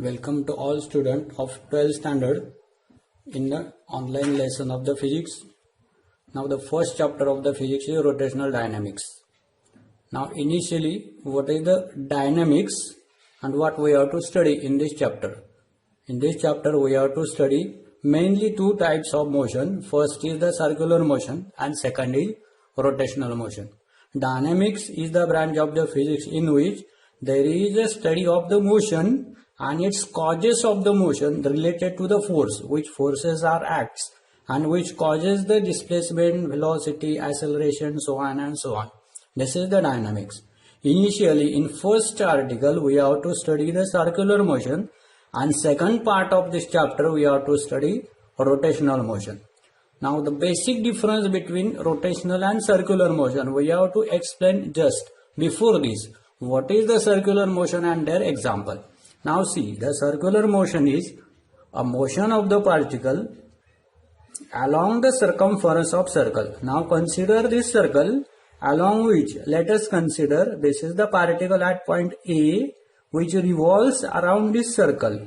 Welcome to all students of 12th standard in the online lesson of the physics. Now the first chapter of the physics is rotational dynamics. Now initially what is the dynamics and what we have to study in this chapter. In this chapter we have to study mainly two types of motion. First is the circular motion and second is rotational motion. Dynamics is the branch of the physics in which there is a study of the motion and its causes of the motion related to the force, which forces are acts and which causes the displacement, velocity, acceleration, so on and so on. This is the dynamics. Initially in first article we have to study the circular motion and second part of this chapter we have to study rotational motion. Now the basic difference between rotational and circular motion we have to explain just before this. What is the circular motion and their example? Now see, the circular motion is a motion of the particle along the circumference of circle. Now consider this circle along which, let us consider this is the particle at point A which revolves around this circle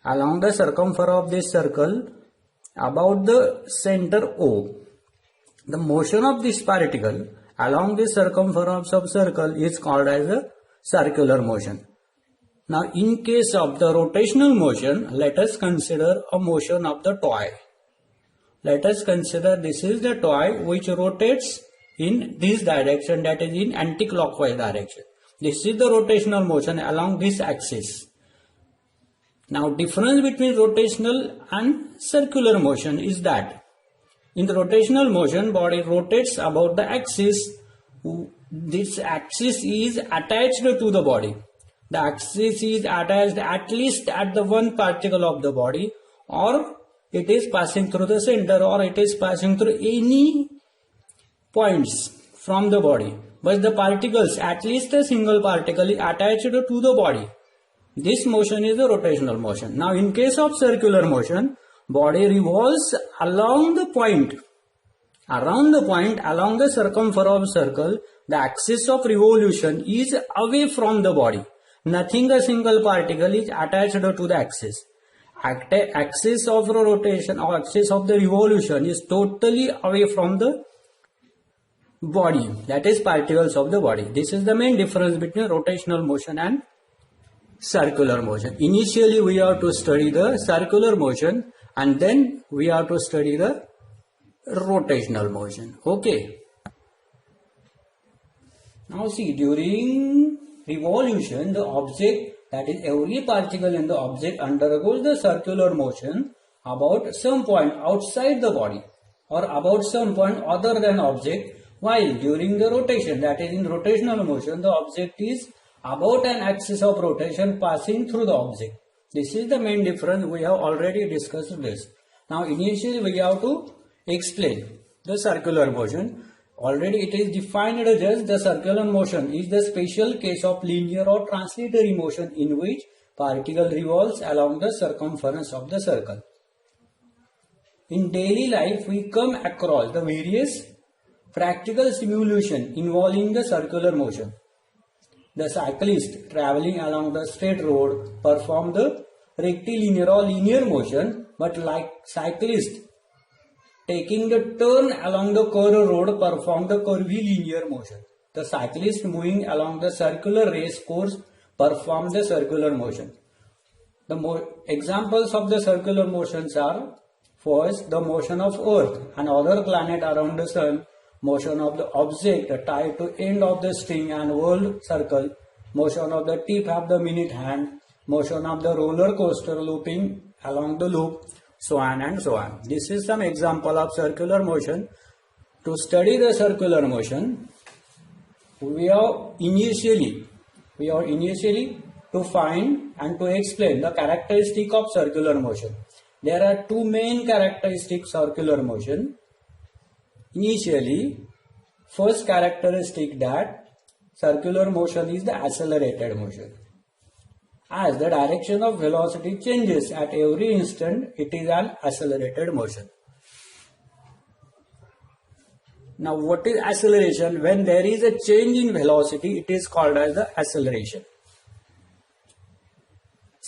along the circumference of this circle about the center O. The motion of this particle along the circumference of circle is called as a circular motion. Now in case of the rotational motion, let us consider a motion of the toy. Let us consider this is the toy which rotates in this direction, that is in anti-clockwise direction. This is the rotational motion along this axis. Now difference between rotational and circular motion is that in the rotational motion body rotates about the axis. This axis is attached to the body. The axis is attached at least at the one particle of the body, or it is passing through the center, or it is passing through any points from the body. But the particles, at least a single particle is attached to the body. This motion is the rotational motion. Now in case of circular motion, body revolves along the point. Around the point, along the circumference of circle, the axis of revolution is away from the body. Nothing a single particle is attached to the axis. Axis of rotation or axis of the revolution is totally away from the body, that is particles of the body. This is the main difference between rotational motion and circular motion. Initially we have to study the circular motion and then we have to study the rotational motion. Okay. Now see, during revolution, the object, that is every particle in the object, undergoes the circular motion about some point outside the body or about some point other than object, while during the rotation, that is in rotational motion, the object is about an axis of rotation passing through the object. This is the main difference. We have already discussed this. Now initially we have to explain the circular motion. Already it is defined as the circular motion is the special case of linear or translatory motion in which particle revolves along the circumference of the circle. In daily life we come across the various practical simulation involving the circular motion. The cyclist traveling along the straight road perform the rectilinear or linear motion, but like cyclist taking the turn along the curved road perform the curvilinear motion. The cyclist moving along the circular race course perform the circular motion. The examples of the circular motions are: first, the motion of Earth and other planet around the Sun, motion of the object tied to end of the string and world circle, motion of the tip of the minute hand, motion of the roller coaster looping along the loop, so on and so on. This is some example of circular motion. To study the circular motion, we are initially to find and to explain the characteristic of circular motion. There are two main characteristics of circular motion. Initially, first characteristic that circular motion is the accelerated motion. As the direction of velocity changes at every instant, it is an accelerated motion. Now what is acceleration? When there is a change in velocity, it is called as the acceleration.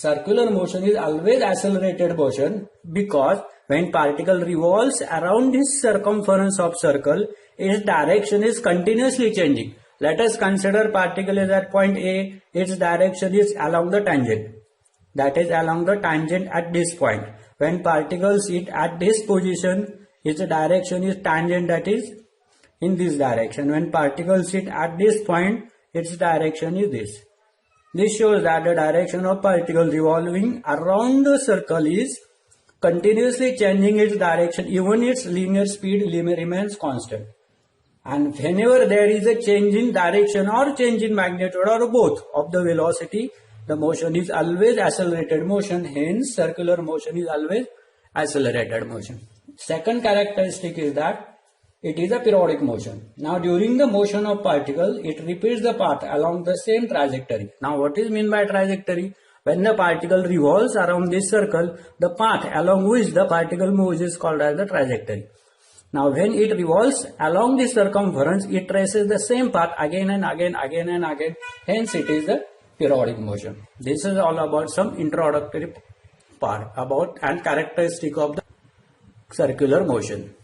circular motion is always accelerated motion because when particle revolves around this circumference of circle, its direction is continuously changing. Let us consider particle is at point A, its direction is along the tangent. That is along the tangent at this point. When particles hit at this position, its direction is tangent, that is in this direction. When particles hit at this point, its direction is this. This shows that the direction of particle revolving around the circle is continuously changing its direction, even its linear speed remains constant. And whenever there is a change in direction or change in magnitude or both of the velocity, the motion is always accelerated motion. Hence, circular motion is always accelerated motion. Second characteristic is that it is a periodic motion. Now, during the motion of particle, it repeats the path along the same trajectory. Now, what is meant by trajectory? When the particle revolves around this circle, the path along which the particle moves is called as the trajectory. Now, when it revolves along this circumference, it traces the same path again and again. Hence, it is the periodic motion. This is all about some introductory part about and characteristic of the circular motion.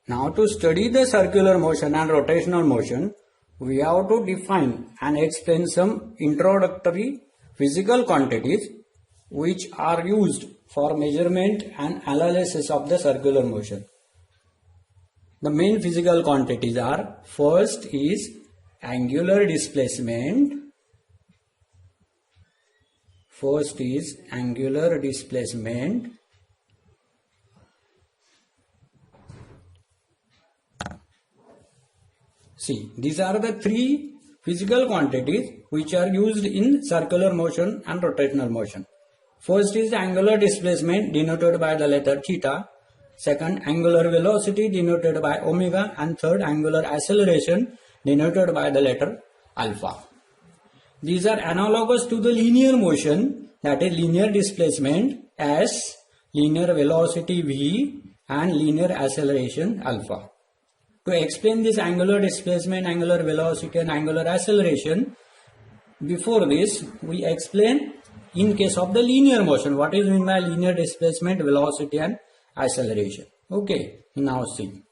Now, to study the circular motion and rotational motion, we have to define and explain some introductory physical quantities which are used for measurement and analysis of the circular motion. The main physical quantities are: first is angular displacement. See, these are the three physical quantities which are used in circular motion and rotational motion. First is angular displacement, denoted by the letter theta. Second, angular velocity, denoted by omega. And third, angular acceleration, denoted by the letter alpha. These are analogous to the linear motion, that is linear displacement S, linear velocity V, and linear acceleration alpha. To explain this angular displacement, angular velocity, and angular acceleration, before this we explain in case of the linear motion what is meant by linear displacement, velocity, and acceleration. Okay, now see.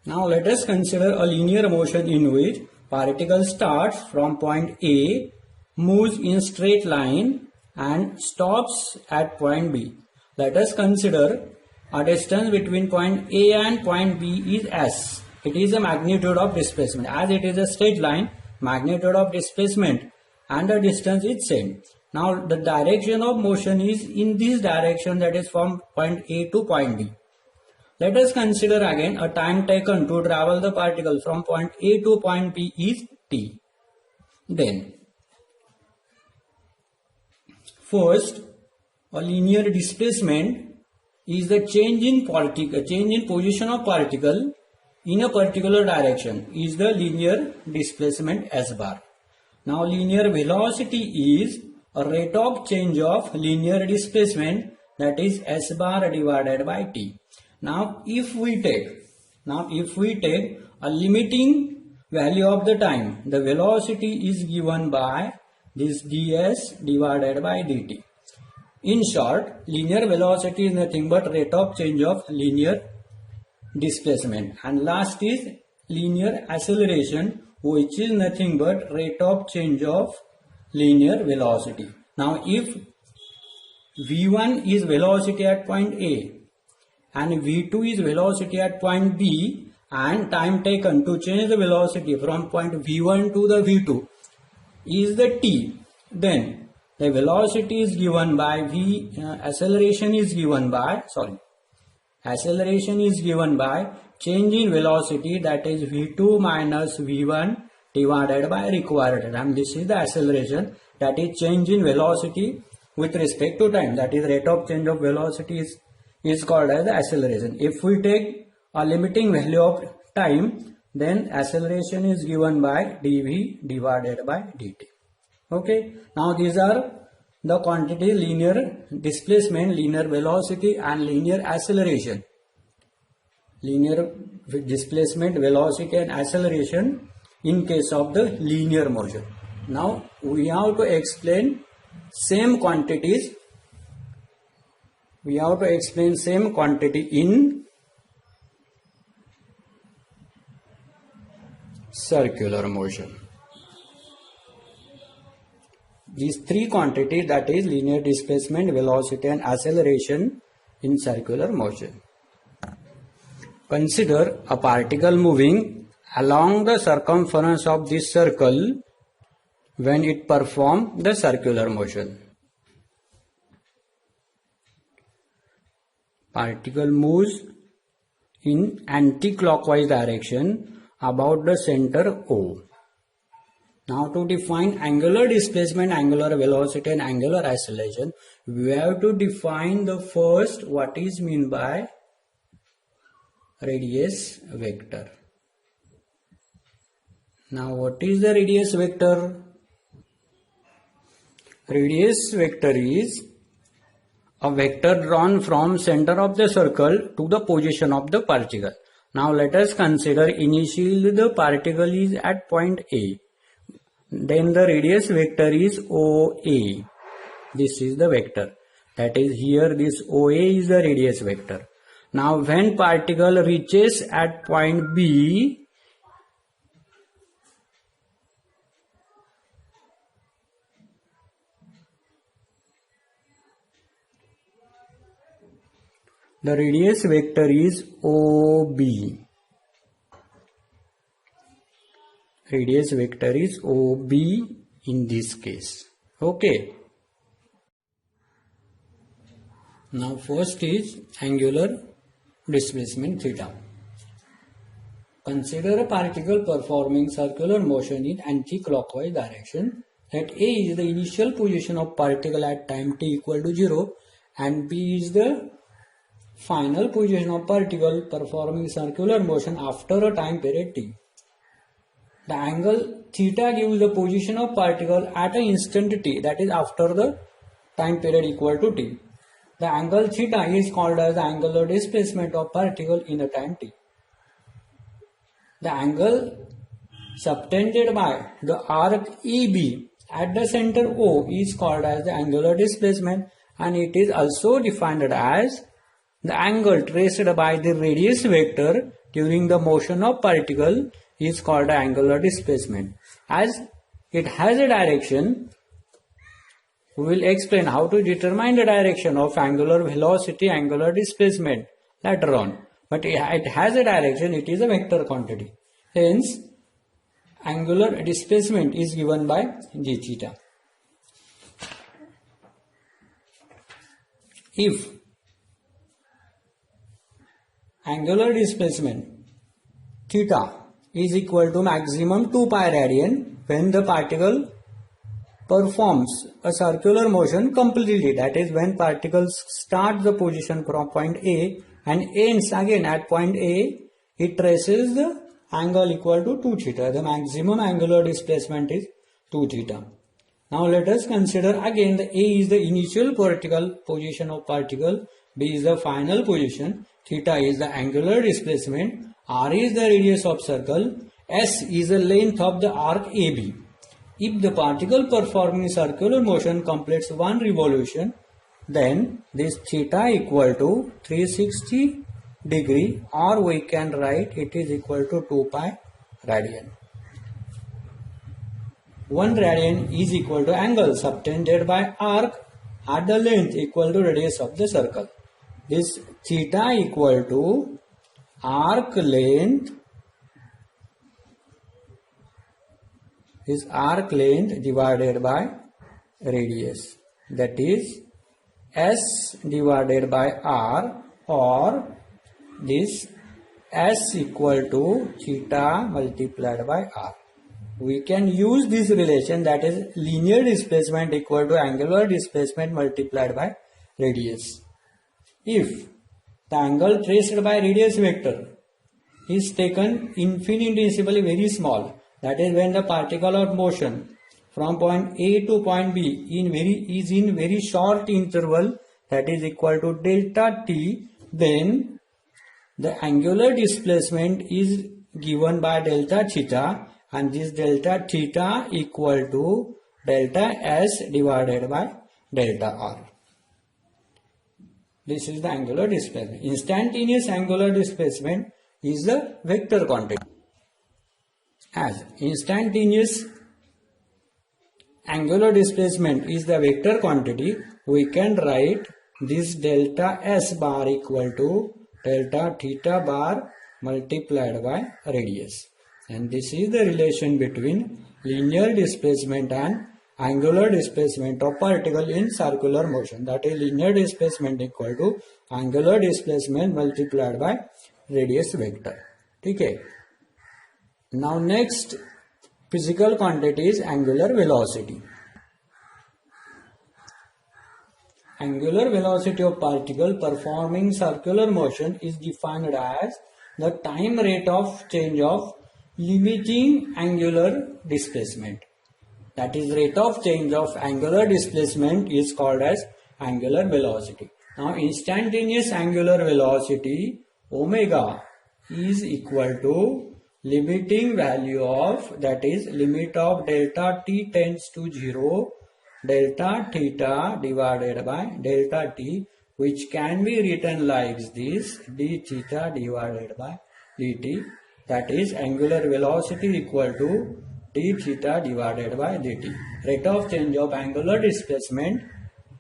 Now let us consider a linear motion in which particle starts from point A, moves in straight line, and stops at point B. Let us consider a distance between point A and point B is S. It is a magnitude of displacement. As it is a straight line, magnitude of displacement and the distance is same. Now the direction of motion is in this direction, that is from point A to point B. Let us consider again a time taken to travel the particle from point A to point B is t. Then, first, a linear displacement is the change in position of particle in a particular direction is the linear displacement S bar. Now, linear velocity is a rate of change of linear displacement, that is S bar divided by t. Now, if we take a limiting value of the time, the velocity is given by this ds divided by dt. In short, linear velocity is nothing but rate of change of linear displacement. And last is linear acceleration, which is nothing but rate of change of linear velocity. Now, if v1 is velocity at point A and v2 is velocity at point B, and time taken to change the velocity from point v1 to the v2 is the t, then the velocity is given by acceleration is given by change in velocity, that is v2 minus v1 divided by required time. This is the acceleration, that is change in velocity with respect to time, that is rate of change of velocity is called as the acceleration. If we take a limiting value of time, then acceleration is given by dv divided by dt. Okay, now these are the quantities: linear displacement, linear velocity, and linear acceleration. Linear displacement, velocity, and acceleration in case of the linear motion. Now we have to explain same quantities. We have to explain same quantity in circular motion. These three quantities, that is linear displacement, velocity and acceleration in circular motion. Consider a particle moving along the circumference of this circle when it performs the circular motion. Particle moves in anti-clockwise direction about the center O. Now to define angular displacement, angular velocity and angular acceleration, we have to define the first what is meant by radius vector. Now what is the radius vector? Radius vector is a vector drawn from center of the circle to the position of the particle. Now let us consider initially the particle is at point A. Then the radius vector is OA. This is the vector. That is, here this OA is the radius vector. Now when particle reaches at point B, the radius vector is OB. Radius vector is OB in this case. Okay. Now first is angular displacement theta. Consider a particle performing circular motion in anti-clockwise direction. Let A is the initial position of particle at time t equal to 0 and B is the final position of particle performing circular motion after a time period t. The angle theta gives the position of particle at an instant t, that is after the time period equal to t. The angle theta is called as the angular displacement of particle in a time t. The angle subtended by the arc EB at the center O is called as the angular displacement, and it is also defined as the angle traced by the radius vector during the motion of particle is called angular displacement. As it has a direction, we will explain how to determine the direction of angular velocity, angular displacement later on. But it has a direction, it is a vector quantity. Hence, angular displacement is given by g theta. If angular displacement theta is equal to maximum 2 pi radian when the particle performs a circular motion completely, that is when particles start the position from point A and ends again at point A, it traces the angle equal to 2 theta. The maximum angular displacement is 2 theta. Now let us consider again the A is the initial particle position of particle, B is the final position, theta is the angular displacement, R is the radius of circle, S is the length of the arc AB. If the particle performing circular motion completes one revolution, then this theta equal to 360 degree, or we can write it is equal to 2 pi radian. 1 radian is equal to angle subtended by arc at the length equal to radius of the circle. This theta equal to arc length is arc length divided by radius, that is S divided by R, or this S equal to theta multiplied by R. We can use this relation, that is linear displacement equal to angular displacement multiplied by radius. If the angle traced by radius vector is taken infinitesimally very small, that is when the particle of motion from point A to point B is in very short interval, that is equal to delta t, then the angular displacement is given by delta theta, and this delta theta equal to delta S divided by delta R. This is the angular displacement. Instantaneous angular displacement is the vector quantity. As instantaneous angular displacement is the vector quantity, we can write this delta S bar equal to delta theta bar multiplied by radius. And this is the relation between linear displacement and angular displacement of particle in circular motion. That is linear displacement equal to angular displacement multiplied by radius vector. Okay. Now next physical quantity is angular velocity. Angular velocity of particle performing circular motion is defined as the time rate of change of limiting angular displacement. That is, rate of change of angular displacement is called as angular velocity. Now instantaneous angular velocity omega is equal to limiting value of, that is limit of delta t tends to 0 delta theta divided by delta t, which can be written like this, d theta divided by dt. That is angular velocity equal to d theta divided by dt. Rate of change of angular displacement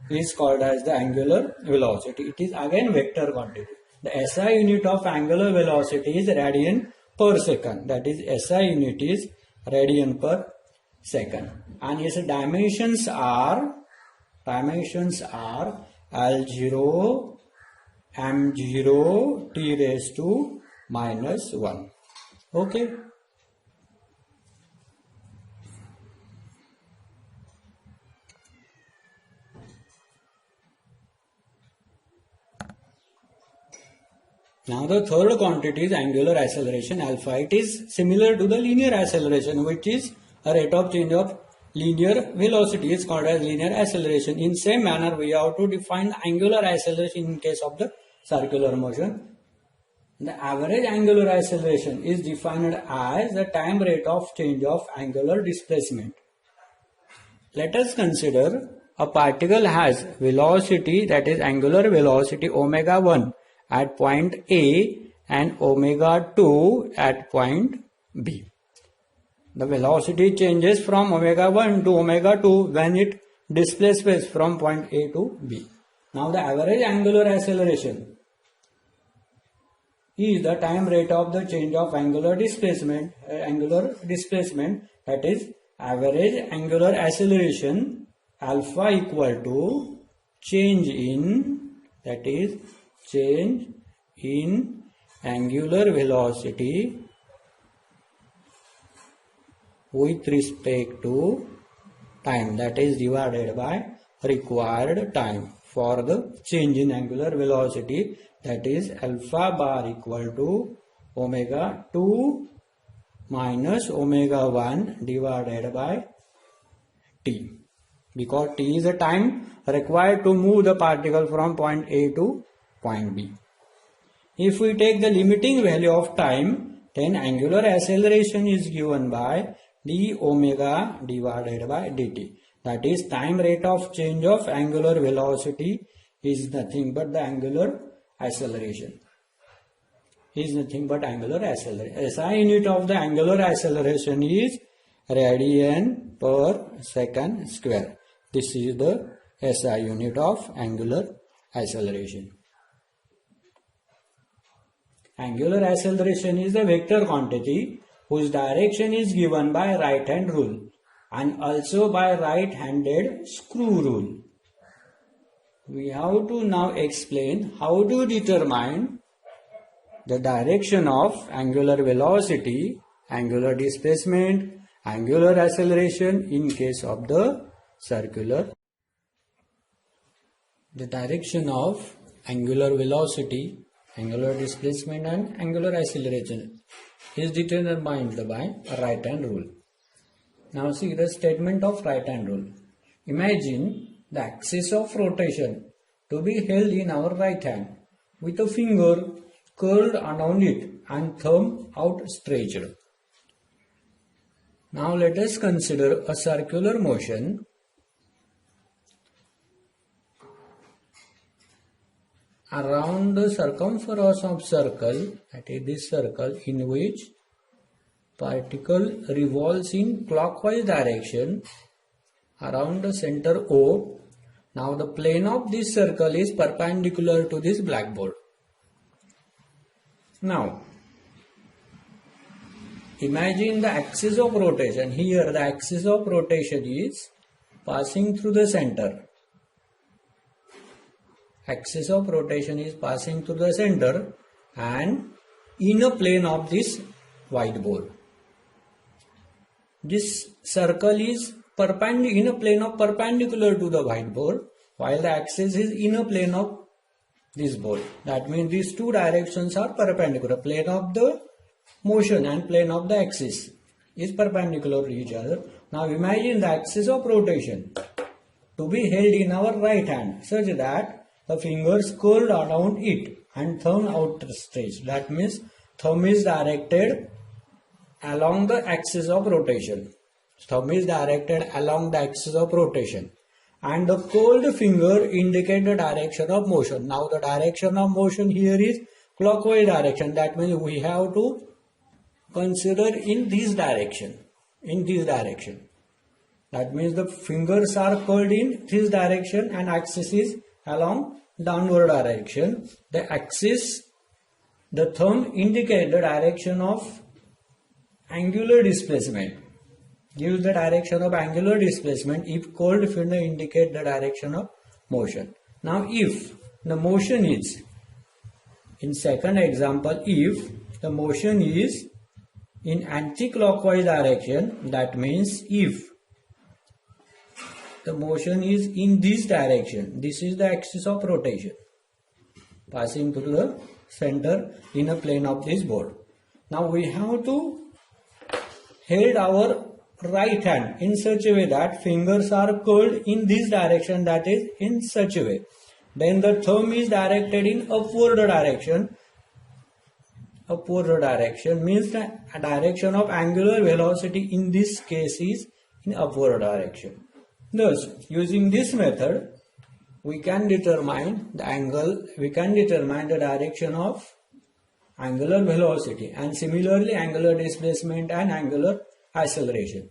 is called as the angular velocity. It is again vector quantity. The SI unit of angular velocity is radian per second. That is SI unit is radian per second. And its dimensions are L0, M0, t raised to minus 1. Okay. Now the third quantity is angular acceleration alpha. It is similar to the linear acceleration, which is a rate of change of linear velocity is called as linear acceleration. In same manner, we have to define angular acceleration in case of the circular motion. The average angular acceleration is defined as the time rate of change of angular displacement. Let us consider a particle has velocity, that is angular velocity omega 1 at point A and omega 2 at point B. The velocity changes from omega 1 to omega 2 when it displaces from point A to B. Now the average angular acceleration is the time rate of the change of angular displacement, that is average angular acceleration alpha equal to change in, that is change in angular velocity with respect to time, that is divided by required time for the change in angular velocity, that is alpha bar equal to omega 2 minus omega 1 divided by t, because t is the time required to move the particle from point A to point B. If we take the limiting value of time, then angular acceleration is given by d omega divided by dt. That is time rate of change of angular velocity is nothing but the angular acceleration. SI unit of the angular acceleration is radian per second square. This is the SI unit of angular acceleration. Angular acceleration is the vector quantity whose direction is given by right hand rule and also by right handed screw rule. We have to now explain how to determine the direction of angular velocity, angular displacement, angular acceleration in case of the circular. The direction of angular velocity, angular displacement and angular acceleration is determined by right hand rule. Now see the statement of right hand rule. Imagine the axis of rotation to be held in our right hand with a finger curled around it and thumb outstretched. Now let us consider a circular motion around the circumference of circle, that is this circle, in which particle revolves in clockwise direction around the center O. Now the plane of this circle is perpendicular to this blackboard. Now imagine the axis of rotation. Here the axis of rotation is passing through the center. Axis of rotation is passing through the center and in a plane of this whiteboard. This circle is in a plane of perpendicular to the whiteboard, while the axis is in a plane of this board. That means these two directions are perpendicular. Plane of the motion and plane of the axis is perpendicular to each other. Now imagine the axis of rotation to be held in our right hand such that the fingers curled around it and thumb outstretched. That means thumb is directed along the axis of rotation. Thumb is directed along the axis of rotation and the curled finger indicate the direction of motion. Now the direction of motion here is clockwise direction. That means we have to consider in this direction. That means the fingers are curled in this direction and axis is along downward direction. The axis, the thumb indicate the direction of angular displacement, gives the direction of angular displacement. If curled finger indicate the direction of motion. Now if the motion is, in second example, if the motion is in anti-clockwise direction, that means if the motion is in this direction, this is the axis of rotation passing through the center in a plane of this board. Now we have to hold our right hand in such a way that fingers are curled in this direction, that is in such a way. Then the thumb is directed in upward direction. Upward direction means the direction of angular velocity in this case is in upward direction. Thus, using this method, we can determine the angle, we can determine the direction of angular velocity and similarly angular displacement and angular acceleration.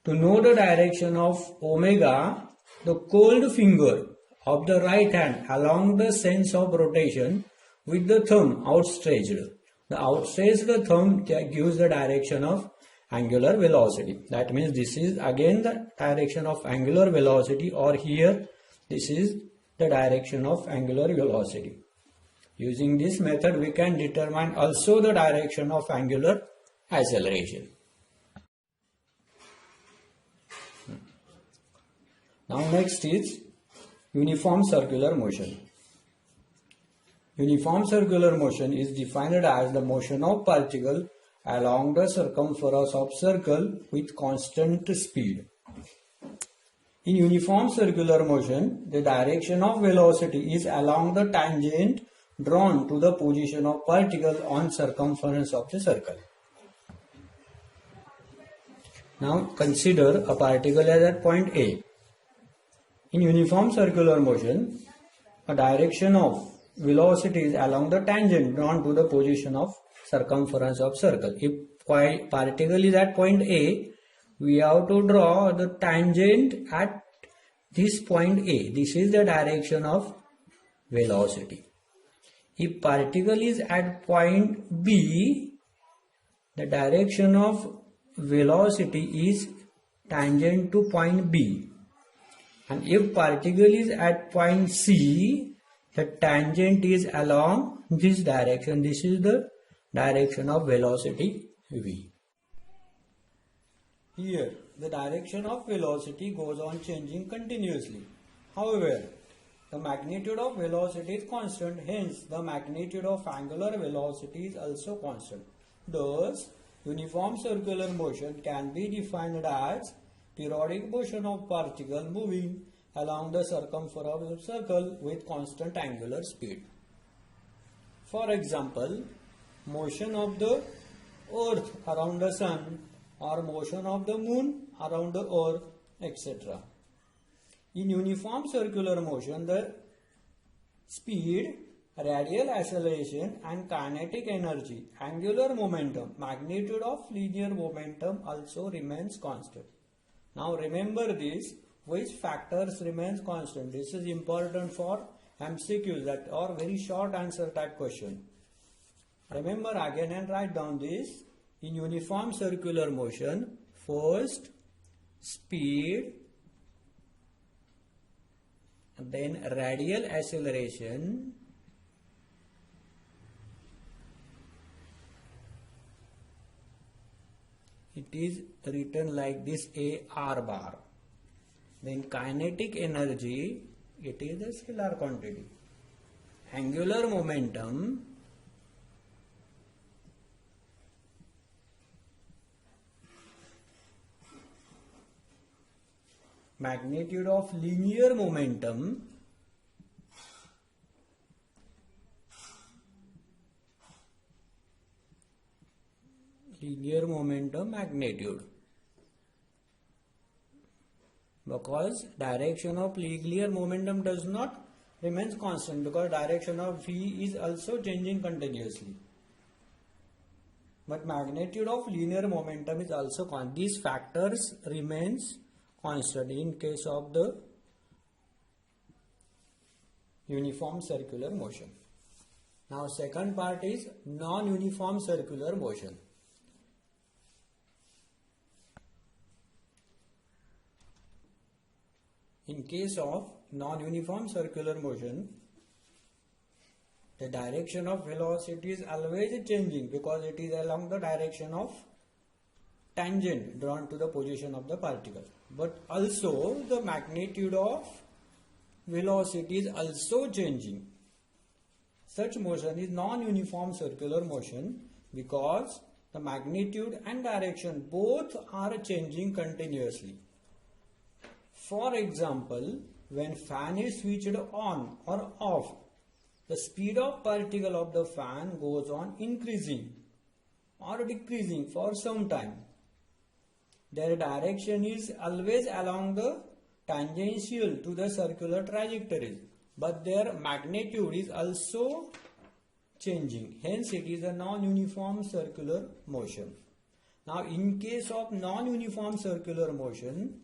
To know the direction of omega, the curled finger of the right hand along the sense of rotation with the thumb outstretched. The outstretched thumb gives the direction of angular velocity. That means this is again the direction of angular velocity, or here this is the direction of angular velocity. Using this method we can determine also the direction of angular acceleration. Now next is uniform circular motion. Uniform circular motion is defined as the motion of particle along the circumference of circle with constant speed. In uniform circular motion, the direction of velocity is along the tangent drawn to the position of particle on circumference of the circle. Now consider a particle as at point A. In uniform circular motion, a direction of velocity is along the tangent drawn to the position of circumference of circle. If particle is at point A, we have to draw the tangent at this point A. This is the direction of velocity. If particle is at point B, the direction of velocity is tangent to point B. And if particle is at point C, the tangent is along this direction. This is the direction of velocity V. Here, the direction of velocity goes on changing continuously. However, the magnitude of velocity is constant, hence the magnitude of angular velocity is also constant. Thus, uniform circular motion can be defined as periodic motion of particle moving along the circumference of the circle with constant angular speed. For example, motion of the earth around the sun or motion of the moon around the earth, etc. In uniform circular motion, the speed, radial acceleration and kinetic energy, angular momentum, magnitude of linear momentum also remains constant. Now remember this, which factors remains constant. This is important for MCQs, that or very short answer type question. Remember again and write down this. In uniform circular motion, first speed, then radial acceleration, it is written like this, a r bar. Then kinetic energy, it is a scalar quantity. Angular momentum, magnitude of linear momentum, magnitude, because direction of linear momentum does not remains constant, because direction of v is also changing continuously, but magnitude of linear momentum is also constant. These factors remains constant in case of the uniform circular motion. Now second part is non-uniform circular motion. In case of non-uniform circular motion, the direction of velocity is always changing because it is along the direction of tangent drawn to the position of the particle. But also the magnitude of velocity is also changing. Such motion is non-uniform circular motion because the magnitude and direction both are changing continuously. For example, when fan is switched on or off, the speed of particle of the fan goes on increasing or decreasing for some time. Their direction is always along the tangential to the circular trajectories, but their magnitude is also changing. Hence, it is a non-uniform circular motion. Now, in case of non-uniform circular motion,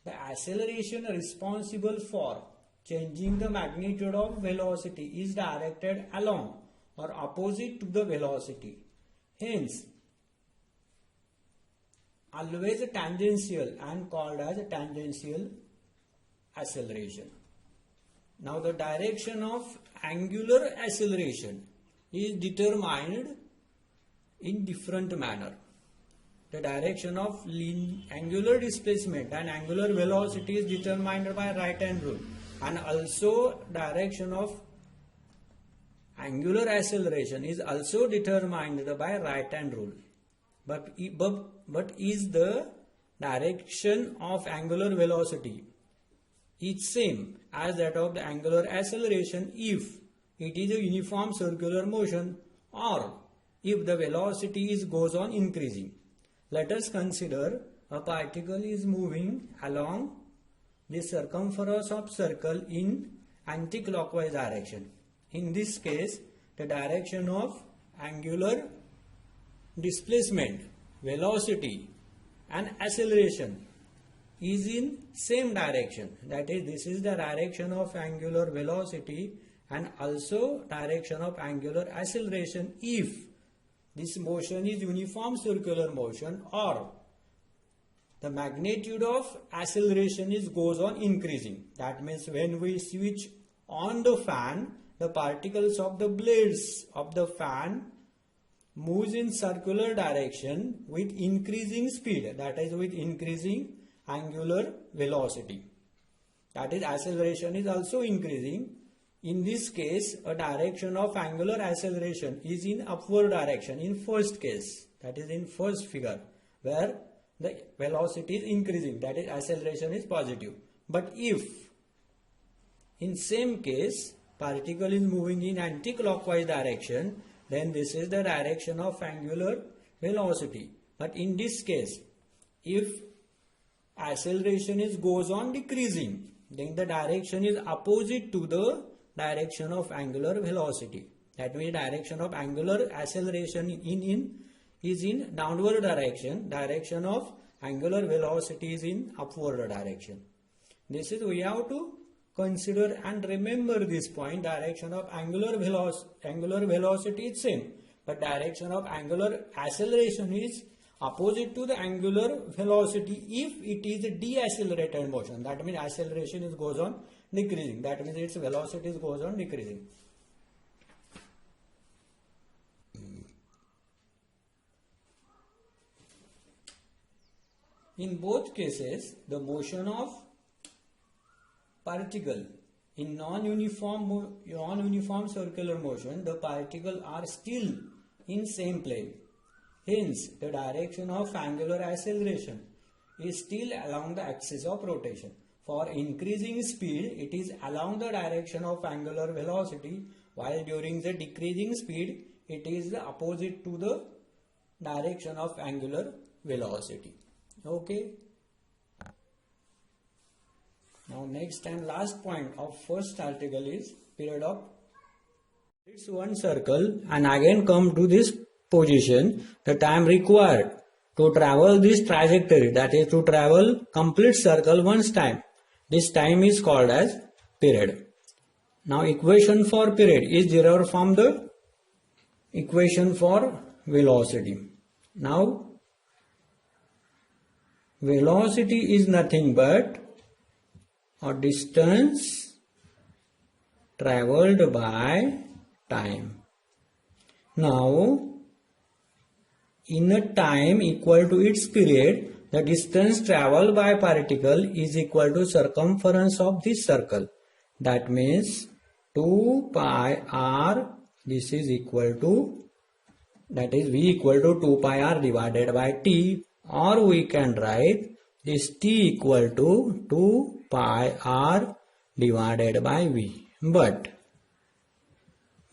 the acceleration responsible for changing the magnitude of velocity is directed along or opposite to the velocity. Hence, always tangential and called as tangential acceleration. Now the direction of angular acceleration is determined in different manner. The direction of angular displacement and angular velocity is determined by right hand rule, and also direction of angular acceleration is also determined by right hand rule. But is the direction of angular velocity is same as that of the angular acceleration if it is a uniform circular motion or if the velocity goes on increasing. Let us consider a particle is moving along the circumference of circle in anti-clockwise direction. In this case, the direction of angular displacement, velocity and acceleration is in same direction. That is, this is the direction of angular velocity and also direction of angular acceleration if this motion is uniform circular motion or the magnitude of acceleration goes on increasing. That means when we switch on the fan, the particles of the blades of the fan moves in circular direction with increasing speed, that is with increasing angular velocity. That is, acceleration is also increasing. In this case, a direction of angular acceleration is in upward direction in first case, that is in first figure, where the velocity is increasing, that is acceleration is positive. But if in same case particle is moving in anti-clockwise direction, then this is the direction of angular velocity. But in this case, if acceleration goes on decreasing, then the direction is opposite to the direction of angular velocity. That means direction of angular acceleration is in downward direction. Direction of angular velocity is in upward direction. This is we have to consider and remember this point. Direction of angular velocity is same, but direction of angular acceleration is opposite to the angular velocity if it is a decelerated motion. That means acceleration goes on decreasing. That means its velocity goes on decreasing. In both cases, the motion of particle in non-uniform circular motion, the particles are still in same plane. Hence, the direction of angular acceleration is still along the axis of rotation. For increasing speed, it is along the direction of angular velocity, while during the decreasing speed, it is the opposite to the direction of angular velocity. Okay. Now next and last point of first article is period of. It's one circle and again come to this position. The time required to travel this trajectory, that is to travel complete circle once time. This time is called as period. Now equation for period is derived from the equation for velocity. Now velocity is nothing but a distance traveled by time. Now in a time equal to its period, the distance traveled by particle is equal to circumference of this circle. That means 2 pi r, this is equal to, that is v equal to 2 pi r divided by t, or we can write this t equal to 2 pi r divided by v. But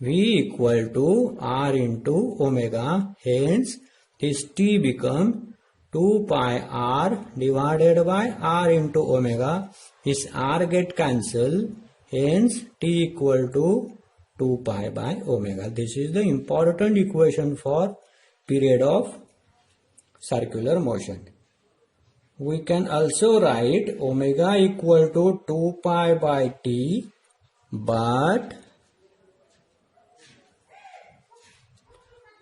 v equal to r into omega, hence this t become 2 pi r divided by r into omega. This r get cancelled, hence t equal to 2 pi by omega. This is the important equation for period of circular motion. We can also write omega equal to 2 pi by t, but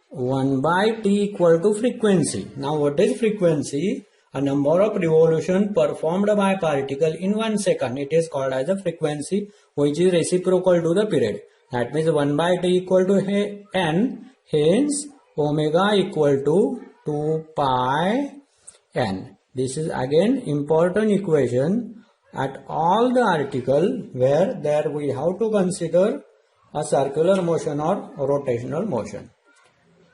1 by t equal to frequency. Now what is frequency? A number of revolutions performed by particle in 1 second. It is called as a frequency, which is reciprocal to the period. That means 1 by t equal to n, hence omega equal to 2 pi n. This is again important equation at all the article where there we have to consider a circular motion or rotational motion.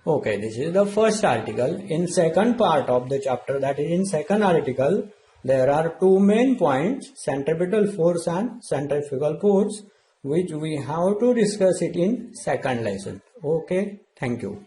Okay, this is the first article. In second part of the chapter, that is in second article, there are two main points, centripetal force and centrifugal force, which we have to discuss it in second lesson. Okay, thank you.